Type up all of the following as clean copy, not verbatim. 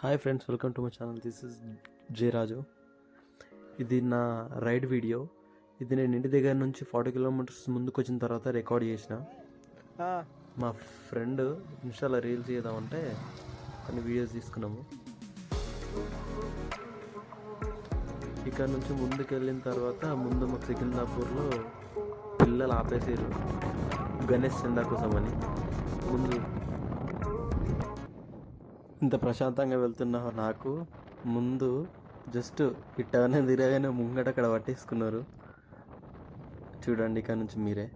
Hi friends, welcome to my channel. This is J Raju. ఇది నా ride video. ఇది నేను ఇంటి దగ్గర నుంచి 40 కిలోమీటర్స్ ముందుకు వచ్చిన తర్వాత రికార్డ్ చేసిన. మా ఫ్రెండ్ ఇన్స్టాలో రీల్స్ చేద్దామంటే కొన్ని వీడియోస్ తీసుకున్నాము. ఇక్కడ నుంచి ముందుకు వెళ్ళిన తర్వాత ముందు మాకు సికింద్రాపూర్లో పిల్లలు ఆపేసారు గణేష్ చందా కోసం అని. ముందు ఇంత ప్రశాంతంగా వెళ్తున్న నాకు ముందు జస్ట్ ఈ టర్న్ తిరగానే ముంగట అక్కడ పట్టేసుకున్నారు. చూడండి ఇక్కడ నుంచి మీరే.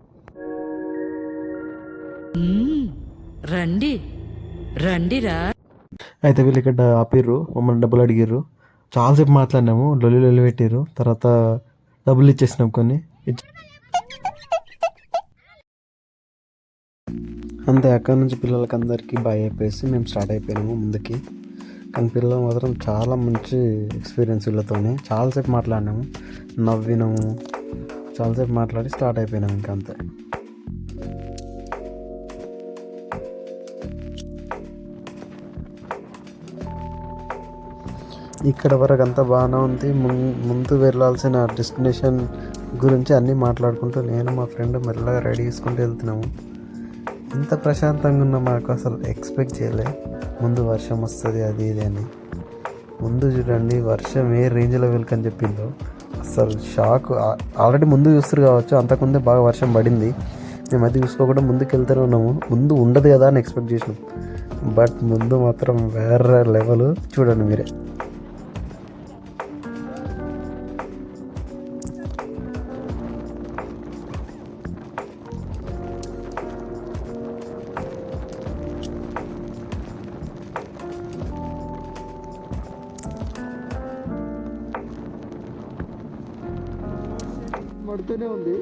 రండి రండిరా. అయితే వీళ్ళు ఇక్కడ ఆపిర్రు, మమ్మల్ని డబ్బులు అడిగిర్రు. చాలాసేపు మాట్లాడినాము, లొల్లి పెట్టిర్రు. తర్వాత డబ్బులు ఇచ్చేసినాం కొన్ని. అంతే, అక్కడ నుంచి పిల్లలకి అందరికీ బాయ్ అయిపోయేసి మేము స్టార్ట్ అయిపోయినాము ముందుకి. కానీ పిల్లలు మాత్రం చాలా మంచి ఎక్స్పీరియన్స్ వీళ్ళతోనే. చాలాసేపు మాట్లాడినాము, నవ్వినాము, చాలాసేపు మాట్లాడి స్టార్ట్ అయిపోయినాము. ఇంకా అంతే. ఇక్కడ వరకు అంతా బాగానే ఉంది. ముందు వెళ్ళాల్సిన డెస్టినేషన్ గురించి అన్నీ మాట్లాడుకుంటూ నేను మా ఫ్రెండ్ మెల్లగా రెడీ చేసుకుంటూ వెళ్తున్నాము. ఇంత ప్రశాంతంగా ఉన్న మాకు అసలు ఎక్స్పెక్ట్ చేయలే ముందు వర్షం వస్తుంది అది ఇది అని. ముందు చూడండి వర్షం ఏ రేంజ్లో వెళ్కని చెప్పిందో, అసలు షాక్. ఆల్రెడీ ముందు చూస్తారు కావచ్చు, అంతకుముందే బాగా వర్షం పడింది. మేము అది చూసుకోకుండా ముందుకు వెళ్తూనే ఉన్నాము. ముందు ఉండదు కదా అని ఎక్స్పెక్ట్ చేసినాం, బట్ ముందు మాత్రం వేరే లెవెల్. చూడండి మీరే. పడుతూనే ఉంది.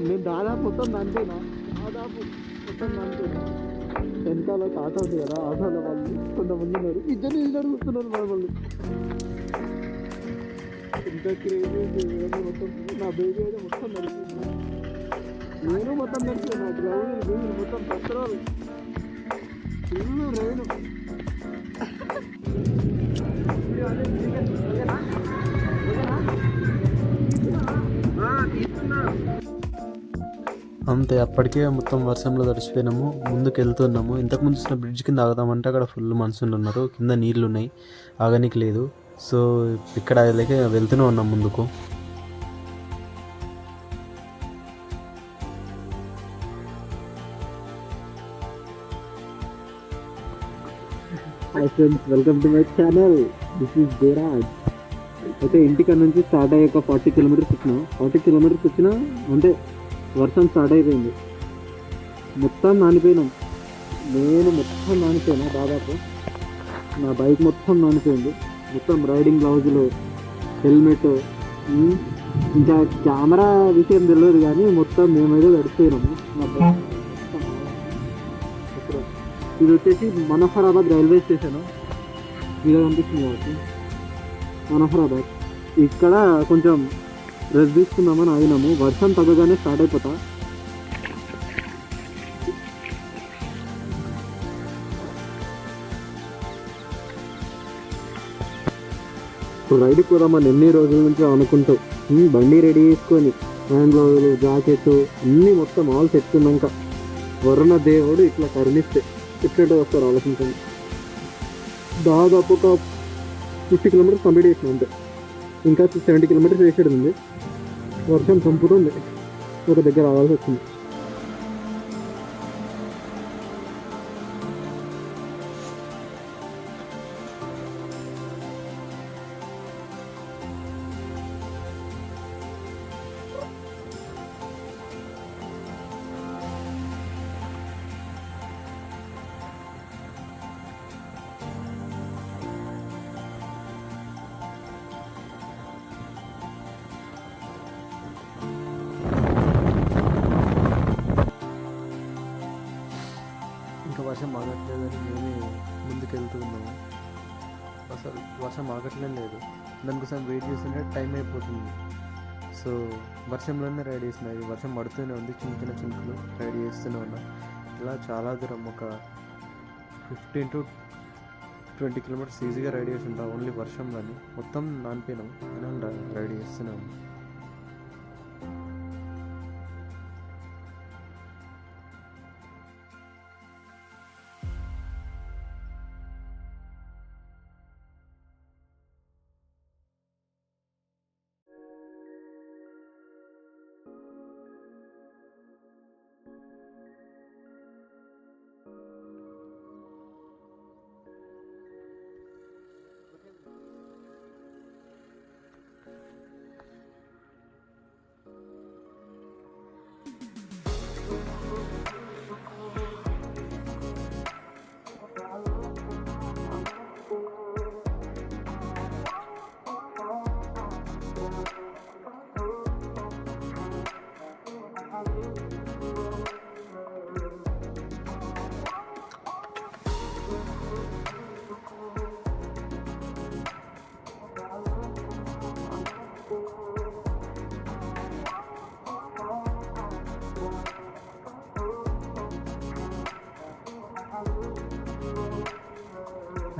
నేను దాదాపు మొత్తం నంటేనా, దాదాపు మొత్తం నంటేనా. వెనకాల ఆటో ఉంది కదా, ఆటోలో వాళ్ళు కొంతమంది ఉన్నారు, ఇద్దరు అడుగుతున్నారు వాళ్ళు. ఇంత క్రేజీ మొత్తం. నా బేబీ అయితే మొత్తం నడిచింది, నేను మొత్తం నడిచాను. నా గ్రౌండ్ మొత్తం పెట్రోల్ ఫుల్ రైలు. అంతే, అప్పటికే మొత్తం వర్షంలో తడిచిపోయినాము. ముందుకు వెళ్తున్నాము. ఇంతకుముందు చూసిన బ్రిడ్జ్ కింద ఆగుదామంటే అక్కడ ఫుల్ మనుషులు ఉన్నారు, కింద నీళ్ళు ఉన్నాయి, ఆగనికి లేదు. సో ఇక్కడ లేక వెళ్తూనే ఉన్నాం ముందుకు. Hi friends, welcome to my channel. This is Jayaraj. అయితే ఇంటికి నుంచి స్టార్ట్ అయ్యాక 40 కిలోమీటర్స్ వచ్చినాం. 40 కిలోమీటర్స్ వచ్చినా అంటే వర్షం స్టార్ట్ అయిపోయింది. మొత్తం నానిపోయినాం. నేను మొత్తం నానిపోయినా, దాదాపు నా బైక్ మొత్తం నానిపోయింది. మొత్తం రైడింగ్ గ్లౌజులు, హెల్మెట్, ఇంకా కెమెరా విషయం తెలియదు కానీ మొత్తం మేమైతే తడిపోయినాము. నా బైక్ మొత్తం. ఇది వచ్చేసి మనఫరాబాద్ రైల్వే స్టేషన్. వీడియో కనిపిస్తుంది కాబట్టి మనఫరాబాద్. ఇక్కడ కొంచెం రెస్ట్ తీసుకుందామని ఆగినాము. వర్షం తగ్గగానే స్టార్ట్ అయిపోతా. ఇప్పుడు రైడ్కి పోదామని ఎన్ని రోజుల నుంచి అనుకుంటూ బండి రెడీ చేసుకొని హ్యాండ్ గ్లౌజులు, జాకెట్స్ అన్నీ మొత్తం ఆల్ తెచ్చుకున్నాక వరుణ దేవుడు ఇట్లా కరుణిస్తే ఇట్లే వస్తారు ఆలోచించండి. దాదాపు ఒక 50 కిలోమీటర్స్ కంప్లీట్ చేసిన అంతే. ఇంకా 70 కిలోమీటర్స్ వేసేది ఉంది. వర్షం చంపుతుంది, ఒక దగ్గర రావాల్సి వచ్చింది. వర్షం ఆగట్లేదని మేమే ముందుకు వెళ్తున్నాము. అసలు వర్షం ఆగట్లేదు లేదు. దానికోసం వెయిట్ చేస్తుంటే టైం అయిపోతుంది. సో వర్షంలోనే రైడ్ చేసినవి. వర్షం పడుతూనే ఉంది, చిన్న చిన్న చినుకులు రైడ్ చేస్తూనే ఉన్నాం. ఇలా చాలా దూరం, ఒక 15 to 20 కిలోమీటర్స్ ఈజీగా రైడ్ చేసి ఉంటాం ఓన్లీ వర్షంలోని. మొత్తం నానిపోయినాం అయినా రైడ్ చేస్తున్నాము.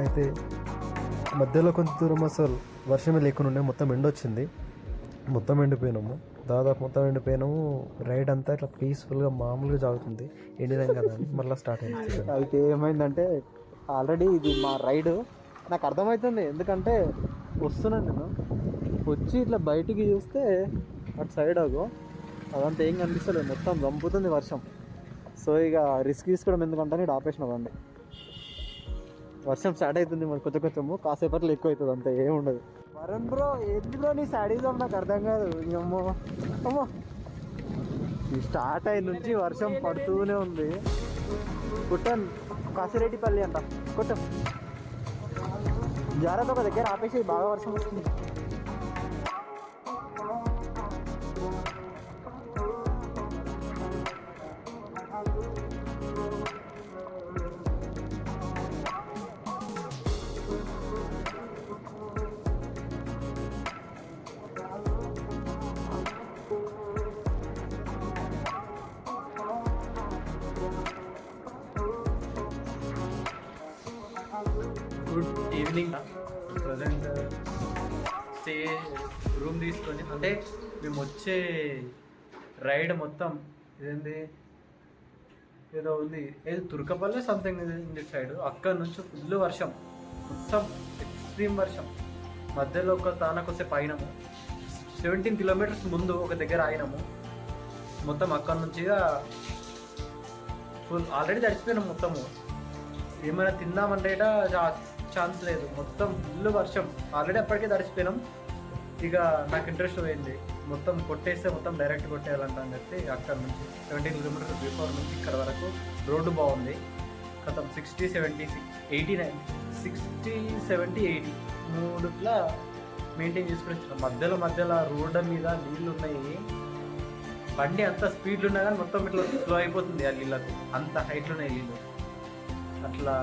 అయితే మధ్యలో కొంత దూరం అసలు వర్షమే లేకుండా మొత్తం ఎండొచ్చింది. మొత్తం ఎండిపోయినాము, దాదాపు మొత్తం ఎండిపోయినాము. రైడ్ అంతా ఇట్లా పీస్ఫుల్గా మామూలుగా సాగుతుంది. ఎండినాం కదా అని మళ్ళీ స్టార్ట్ అయింది. అయితే ఏమైందంటే ఆల్రెడీ ఇది మా రైడ్ నాకు అర్థమవుతుంది. ఎందుకంటే వస్తున్నాను నేను, వచ్చి ఇట్లా బయటికి చూస్తే అటు సైడ్ అదంతా ఏం కనిపిస్తలేదు, మొత్తం చంపుతుంది వర్షం. సో ఇక రిస్క్ తీసుకోవడం ఎందుకంటే ఇటు ఆపేసిన బండి. వర్షం స్టార్ట్ అవుతుంది మరి కొంచెము, కాసేపట్లో ఎక్కువ అవుతుంది, అంతే ఏం ఉండదు. వరుణ్ బ్రో ఏంది బ్రో నీ శాడీజం నాకు అర్థం కాదు. అమ్మో అమ్మో ఈ స్టార్ట్ అయిన నుంచి వర్షం పడుతూనే ఉంది. కుట్టన్ కాసిరెడ్డిపల్లి అంట, కుట్టం జాగ్రత్త, ఒక దగ్గర ఆపేసి, బాగా వర్షం వస్తుంది. Good evening. Present stay room తీసుకొని, అంటే మేము వచ్చే రైడ్ మొత్తం ఇదేంది ఏదో ఉంది, ఏదో తుర్కపల్లి సంథింగ్ ఉంది సైడ్. అక్కడ నుంచి ఫుల్ వర్షం, మొత్తం ఎక్స్ట్రీమ్ వర్షం. మధ్యలో ఒక తానకొస్తే పైనము 17 కిలోమీటర్స్ ముందు ఒక దగ్గర ఆగినాము. మొత్తం అక్కడ నుంచి ఫుల్ ఆల్రెడీ తడిచిపోయినాం మొత్తము. ఏమైనా తిందామంటే ఛాన్స్ లేదు, మొత్తం ఫుల్ వర్షం. ఆల్రెడీ అప్పటికే తడిచిపోయినాం. ఇక నాకు ఇంట్రెస్ట్ పోయింది, మొత్తం కొట్టేస్తే మొత్తం డైరెక్ట్ కొట్టేయాలంట అని చెప్పి అక్కడ నుంచి 17 కిలోమీటర్స్ బిఫోర్ నుంచి ఇక్కడ వరకు రోడ్డు బాగుంది. మొత్తం 60, 70, 89, 60, 70, 80 మూడుట్లా మెయింటైన్ చేసుకుని వచ్చినాం. మధ్యలో రోడ్డు మీద నీళ్ళు ఉన్నాయి. బండి అంత స్పీడ్లు ఉన్నా కానీ మొత్తం ఇట్లా స్లో అయిపోతుంది ఆ నీళ్ళకు, అంత హైట్లో ఉన్నాయి నీళ్ళు. అట్లా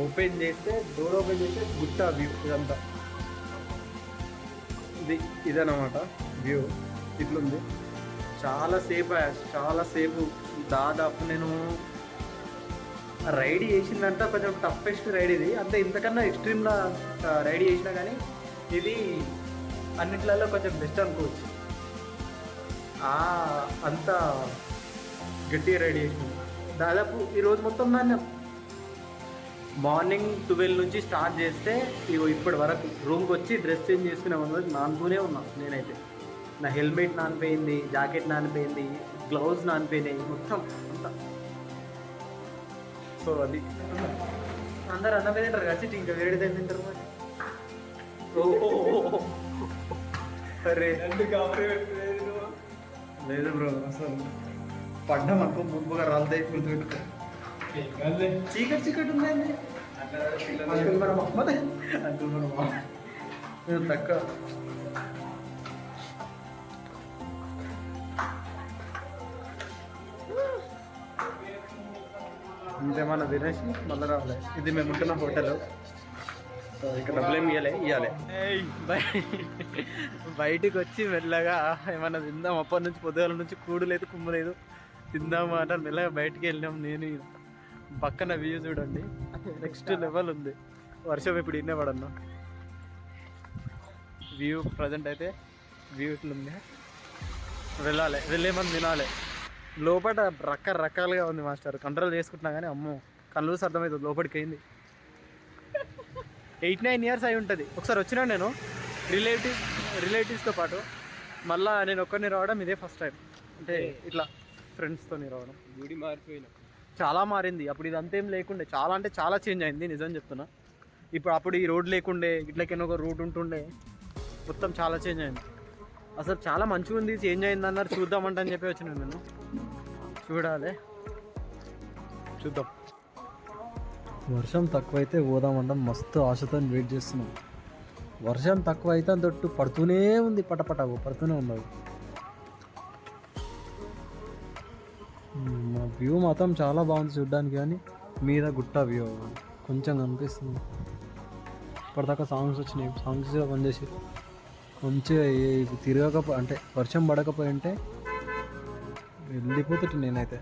ఓపెన్ చేస్తే, డోర్ ఓపెన్ చేస్తే గుట్ట వ్యూ ఇదంతా. ఇదన్నమాట వ్యూ, ఇట్లుంది. చాలాసేపు దాదాపు నేను రైడ్ చేసిందంతా కొంచెం టఫెస్ట్ రైడ్ ఇది. అంతే, ఇంతకన్నా ఎక్స్ట్రీమ్గా రైడ్ చేసినా కానీ ఇది అన్నిట్లలో కొంచెం బెస్ట్ అనుకోవచ్చు. అంత గట్టిగా రైడ్ చేసినాం. దాదాపు ఈరోజు మొత్తం నాన్న మార్నింగ్ 12 నుంచి స్టార్ట్ చేస్తే ఇప్పటి వరకు రూమ్కి వచ్చి డ్రెస్ చేంజ్ చేసుకునే ఉన్నది నానుతూనే ఉన్నా నేనైతే. నా హెల్మెట్ నానిపోయింది, జాకెట్ నానిపోయింది, గ్లౌజ్ నానిపోయినాయి, మొత్తం అంతా. సో అది అందరు అన్నం తింటారు కలిసి, ఇంకా వేడితే తింటారు మరి. అరే లేదు బ్రో, అసలు పడ్డాం అనుకో ముందుగా రాళ్ళదే గుర్తుపెట్టుకో. చీకటి ఉందండి తక్కువ. ఇంతేమన్నా తినేసి మళ్ళీ రావాలి. ఇది మేము ఉంటున్న హోటల్. ఇక్కడ డబ్బులేమి ఇవ్వాలి. బయటికి వచ్చి మెల్లగా ఏమన్నా తిందాం. అప్పటి నుంచి పొద్దుగాల నుంచి కూడు లేదు, కుమ్ము లేదు, తిందాము అంటే మెల్లగా బయటికి వెళ్ళాం. నేను పక్కన వ్యూ చూడండి, నెక్స్ట్ లెవెల్ ఉంది. వర్షం ఇప్పుడు ఇన్నే పడన్నా. వ్యూ ప్రజెంట్ అయితే వ్యూ ఇట్లుంది. వెళ్ళేమని తినాలి. లోపల రకరకాలుగా ఉంది మాస్టర్, కంట్రోల్ చేసుకుంటున్నా కానీ అమ్మో కళ్ళు అర్థమవుతుంది లోపలికి అయింది. 8-9 ఇయర్స్ అయి ఉంటుంది. ఒకసారి వచ్చినా నేను రిలేటివ్స్తో పాటు, మళ్ళీ నేను ఒక్కరిని రావడం ఇదే ఫస్ట్ టైం. అంటే ఇట్లా ఫ్రెండ్స్తో రావడం. గుడి మారిపోయినా చాలా మారింది. అప్పుడు ఇదంతా ఏం లేకుండే, చాలా అంటే చాలా చేంజ్ అయింది నిజం చెప్తున్నా. అప్పుడు ఈ రోడ్ లేకుండే, ఇట్లకైనా ఒక రూట్ ఉంటుండే, మొత్తం చాలా చేంజ్ అయింది. అసలు చాలా మంచిగా ఉంది, చేంజ్ అయింది అన్నారు. చూద్దామంట అని చెప్పి వచ్చిన నేను. చూడాలి, చూద్దాం. వర్షం తక్కువైతే పోదామంట మస్తు ఆశతో వెయిట్ చేస్తున్నాం. వర్షం తక్కువ అయితే తొట్టు పడుతూనే ఉంది, పటపట పడుతూనే ఉన్నది. మా వ్యూ మాత్రం చాలా బాగుంది చూడడానికి, కానీ మీద గుట్ట వ్యూ కొంచెం కనిపిస్తుంది. ఇప్పటిదాకా సాంగ్స్ వచ్చినాయి, సాంగ్స్ పనిచేసి మంచిగా తిరగకపో అంటే వర్షం పడకపోయి ఉంటే వెళ్ళిపోతుంటే నేనైతే.